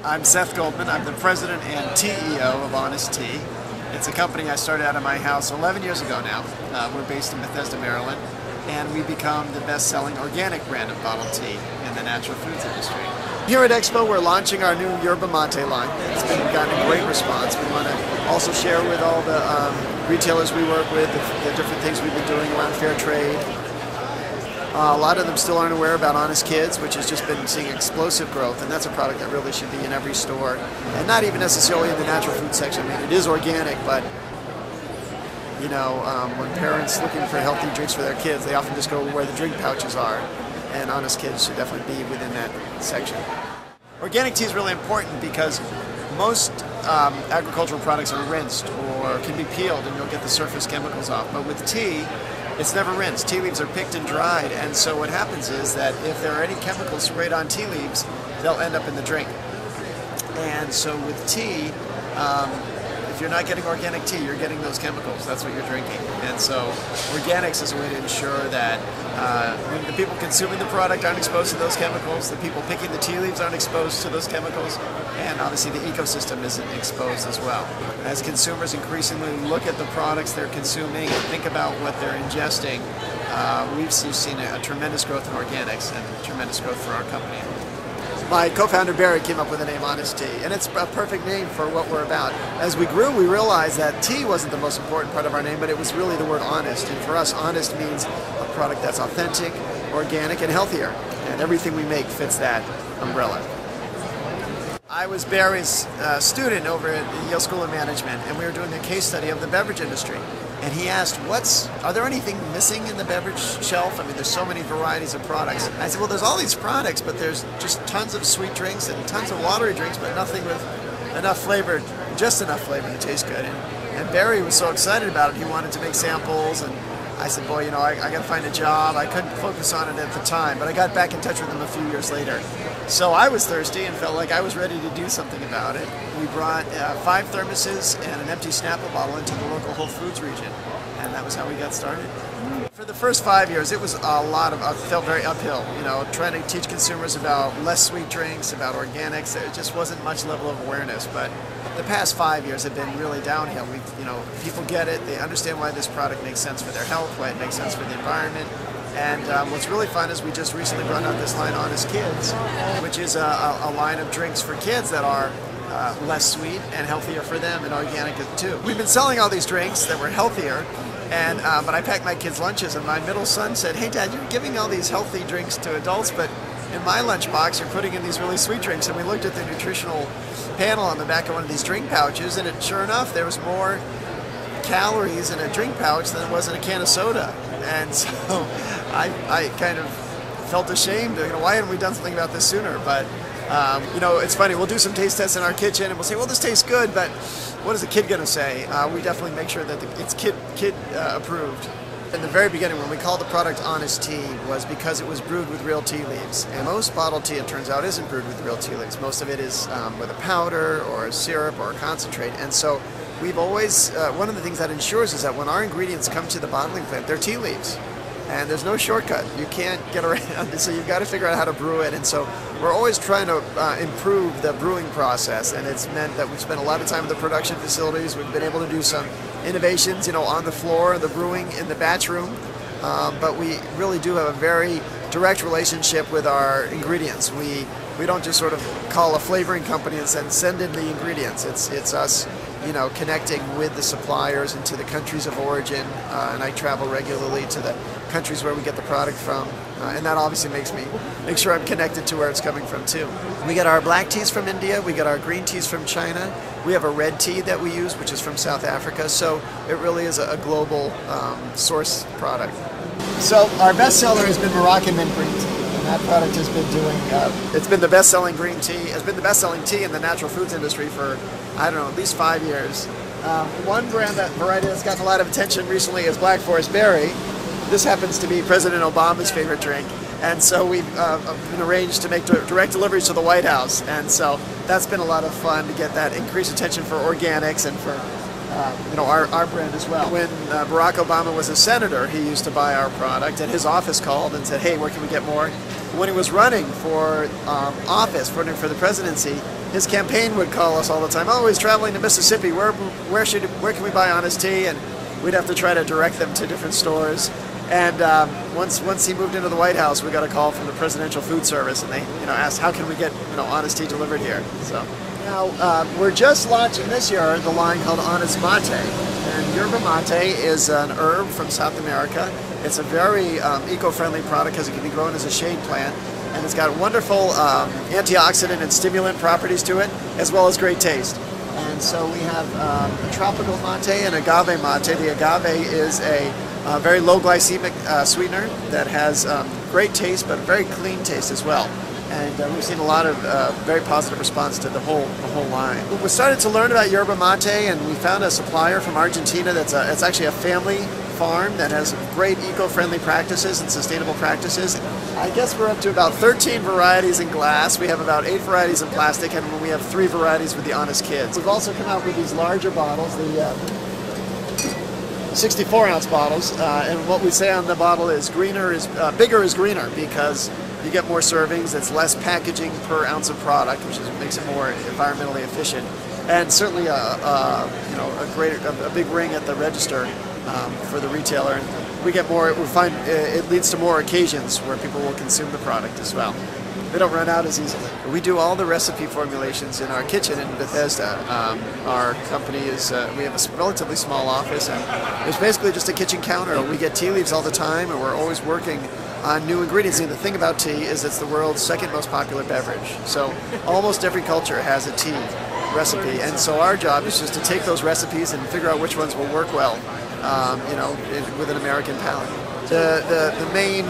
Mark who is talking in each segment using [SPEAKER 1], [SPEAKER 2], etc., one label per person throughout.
[SPEAKER 1] I'm Seth Goldman. I'm the president and TeaEO of Honest Tea. It's a company I started out of my house 11 years ago now. We're based in Bethesda, Maryland, and we become the best-selling organic brand of bottled tea in the natural foods industry. Here at Expo, we're launching our new Yerba Mate line. It's gotten a great response. We want to also share with all the retailers we work with the different things we've been doing around fair trade. A lot of them still aren't aware about Honest Kids, which has just been seeing explosive growth, and that's a product that really should be in every store, and not even necessarily in the natural food section. I mean, it is organic, but you know, when parents looking for healthy drinks for their kids, they often just go where the drink pouches are, and Honest Kids should definitely be within that section. Organic tea is really important because most agricultural products are rinsed or can be peeled, and you'll get the surface chemicals off, but with tea, it's never rinsed. Tea leaves are picked and dried, and so what happens is that if there are any chemicals sprayed on tea leaves, they'll end up in the drink. And so with tea, if you're not getting organic tea, you're getting those chemicals. That's what you're drinking. And so organics is a way to ensure that the people consuming the product aren't exposed to those chemicals, the people picking the tea leaves aren't exposed to those chemicals, and obviously the ecosystem isn't exposed as well. As consumers increasingly look at the products they're consuming and think about what they're ingesting, we've seen a tremendous growth in organics and tremendous growth for our company. My co-founder Barry came up with the name Honest Tea, and it's a perfect name for what we're about. As we grew, we realized that tea wasn't the most important part of our name, but it was really the word honest. And for us, honest means a product that's authentic, organic, and healthier. And everything we make fits that umbrella. I was Barry's student over at the Yale School of Management, and we were doing a case study of the beverage industry. And he asked, are there anything missing in the beverage shelf? I mean, there's so many varieties of products. I said, well, there's all these products, but there's just tons of sweet drinks and tons of watery drinks, but nothing with enough flavor, just enough flavor to taste good. And Barry was so excited about it, he wanted to make samples, and I said, boy, you know, I got to find a job. I couldn't focus on it at the time, but I got back in touch with him a few years later. So I was thirsty and felt like I was ready to do something about it. We brought 5 thermoses and an empty Snapple bottle into the local Whole Foods region, and that was how we got started. For the first 5 years, it was a lot of, felt very uphill, you know, trying to teach consumers about less sweet drinks, about organics. There just wasn't much level of awareness, but the past 5 years have been really downhill. People get it, they understand why this product makes sense for their health, why it makes sense for the environment. And what's really fun is we just recently brought out this line, Honest Kids, which is a line of drinks for kids that are less sweet and healthier for them, and organic too. We've been selling all these drinks that were healthier, and but I packed my kids' lunches, and my middle son said, hey Dad, you're giving all these healthy drinks to adults, but in my lunchbox you're putting in these really sweet drinks. And we looked at the nutritional panel on the back of one of these drink pouches, and sure enough, there was more calories in a drink pouch than it was in a can of soda. And so I kind of felt ashamed. You know, why hadn't we done something about this sooner? But you know, it's funny. We'll do some taste tests in our kitchen, and we'll say, well, this tastes good, but what is the kid going to say? We definitely make sure that it's kid approved. In the very beginning, when we called the product Honest Tea, was because it was brewed with real tea leaves. And most bottled tea, it turns out, isn't brewed with real tea leaves. Most of it is with a powder or a syrup or a concentrate. And so we've always, one of the things that ensures is that when our ingredients come to the bottling plant, they're tea leaves. And there's no shortcut. You can't get around it, so you've got to figure out how to brew it. And so we're always trying to improve the brewing process, and it's meant that we've spent a lot of time in the production facilities. We've been able to do some innovations, you know, on the floor, the brewing in the batch room, but we really do have a very direct relationship with our ingredients. We don't just sort of call a flavoring company and send in the ingredients. It's us, you know, connecting with the suppliers and to the countries of origin, and I travel regularly to the countries where we get the product from, and that obviously makes sure I'm connected to where it's coming from too. We get our black teas from India, we get our green teas from China, we have a red tea that we use, which is from South Africa, so it really is a global source product. So our best seller has been Moroccan mint green tea. That product has been doing, it's been the best-selling green tea, it's been the best-selling tea in the natural foods industry for, I don't know, at least 5 years. One variety that's gotten a lot of attention recently is Black Forest Berry. This happens to be President Obama's favorite drink, and so we've been arranged to make direct deliveries to the White House, and so that's been a lot of fun to get that increased attention for organics and for you know, our brand as well. When Barack Obama was a senator, he used to buy our product, and his office called and said, hey, where can we get more? When he was running for office, running for the presidency, his campaign would call us all the time. Oh, he's traveling to Mississippi. Where can we buy Honest Tea? And we'd have to try to direct them to different stores. And once he moved into the White House, we got a call from the Presidential Food Service, and they asked, how can we get Honest Tea delivered here? So now we're just launching this year the line called Honest Mate. And yerba mate is an herb from South America. It's a very eco-friendly product because it can be grown as a shade plant. And it's got wonderful antioxidant and stimulant properties to it, as well as great taste. And so we have a tropical mate and agave mate. The agave is a very low glycemic sweetener that has great taste, but very clean taste as well. And we've seen a lot of very positive response to the whole line. We started to learn about yerba mate, and we found a supplier from Argentina it's actually a family farm that has great eco-friendly practices and sustainable practices. I guess we're up to about 13 varieties in glass. We have about 8 varieties in plastic, and we have 3 varieties with the Honest Kids. We've also come out with these larger bottles, the 64-ounce bottles, and what we say on the bottle is bigger is greener, because you get more servings. It's less packaging per ounce of product, which makes it more environmentally efficient, and certainly a big ring at the register for the retailer. And we get more. We find it leads to more occasions where people will consume the product as well. They don't run out as easily. We do all the recipe formulations in our kitchen in Bethesda. Our company is, we have a relatively small office, and it's basically just a kitchen counter. We get tea leaves all the time, and we're always working on new ingredients. And the thing about tea is it's the world's second most popular beverage. So almost every culture has a tea recipe, and so our job is just to take those recipes and figure out which ones will work well, with an American palate. The main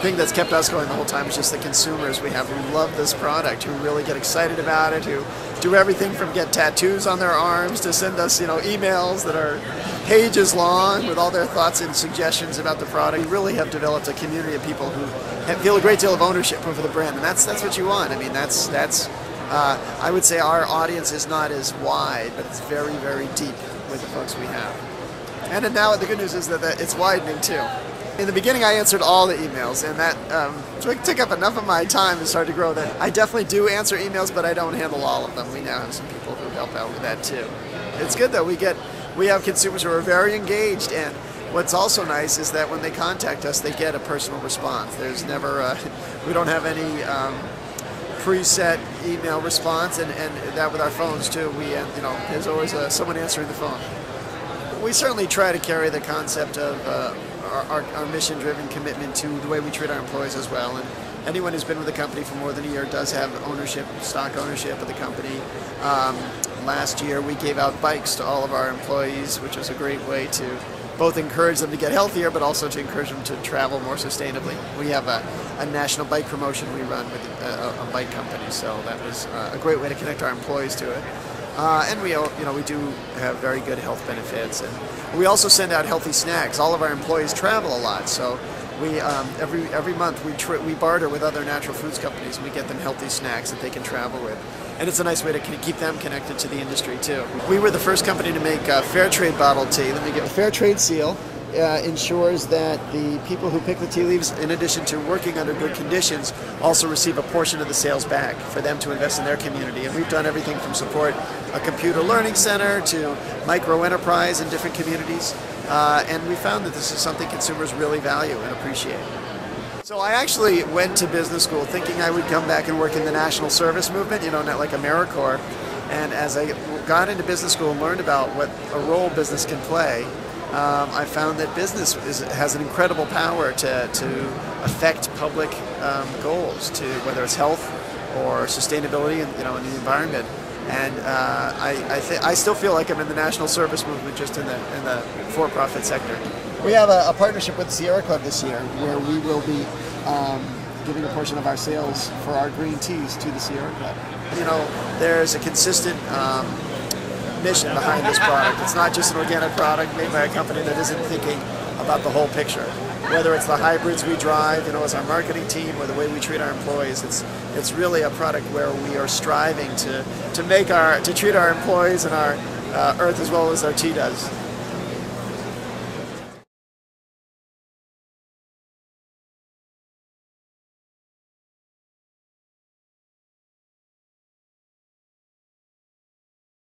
[SPEAKER 1] thing that's kept us going the whole time is just the consumers we have who love this product, who really get excited about it, who do everything from get tattoos on their arms to send us, emails that are pages long with all their thoughts and suggestions about the product. We really have developed a community of people who feel a great deal of ownership over the brand, and that's what you want. I mean, I would say our audience is not as wide, but it's very, very deep with the folks we have. And now the good news is that it's widening too. In the beginning, I answered all the emails, and that took up enough of my time and started to grow that I definitely do answer emails, but I don't handle all of them. We now have some people who help out with that too. It's good though. We have consumers who are very engaged, and what's also nice is that when they contact us, they get a personal response. There's never we don't have any preset email response, and that with our phones too. There's always someone answering the phone. We certainly try to carry the concept of our mission-driven commitment to the way we treat our employees as well. And anyone who's been with the company for more than a year does have stock ownership of the company. Last year we gave out bikes to all of our employees, which was a great way to both encourage them to get healthier, but also to encourage them to travel more sustainably. We have a national bike promotion we run with a bike company, so that was a great way to connect our employees to it. And we do have very good health benefits, and we also send out healthy snacks. All of our employees travel a lot, so we every month we barter with other natural foods companies, and we get them healthy snacks that they can travel with. And it's a nice way to keep them connected to the industry too. We were the first company to make fair trade bottled tea. Then we get a fair trade seal. Ensures that the people who pick the tea leaves, in addition to working under good conditions, also receive a portion of the sales back for them to invest in their community. And we've done everything from support a computer learning center to micro-enterprise in different communities. And we found that this is something consumers really value and appreciate. So I actually went to business school thinking I would come back and work in the national service movement, not like AmeriCorps. And as I got into business school and learned about what a role business can play, I found that business has an incredible power to affect public goals, whether it's health or sustainability, in the environment. And I still feel like I'm in the national service movement, just in the for-profit sector. We have a partnership with the Sierra Club this year, where we will be giving a portion of our sales for our green teas to the Sierra Club. There's a consistent mission behind this product. It's not just an organic product made by a company that isn't thinking about the whole picture. Whether it's the hybrids we drive, as our marketing team, or the way we treat our employees, it's really a product where we are striving to treat our employees and our earth as well as our tea does.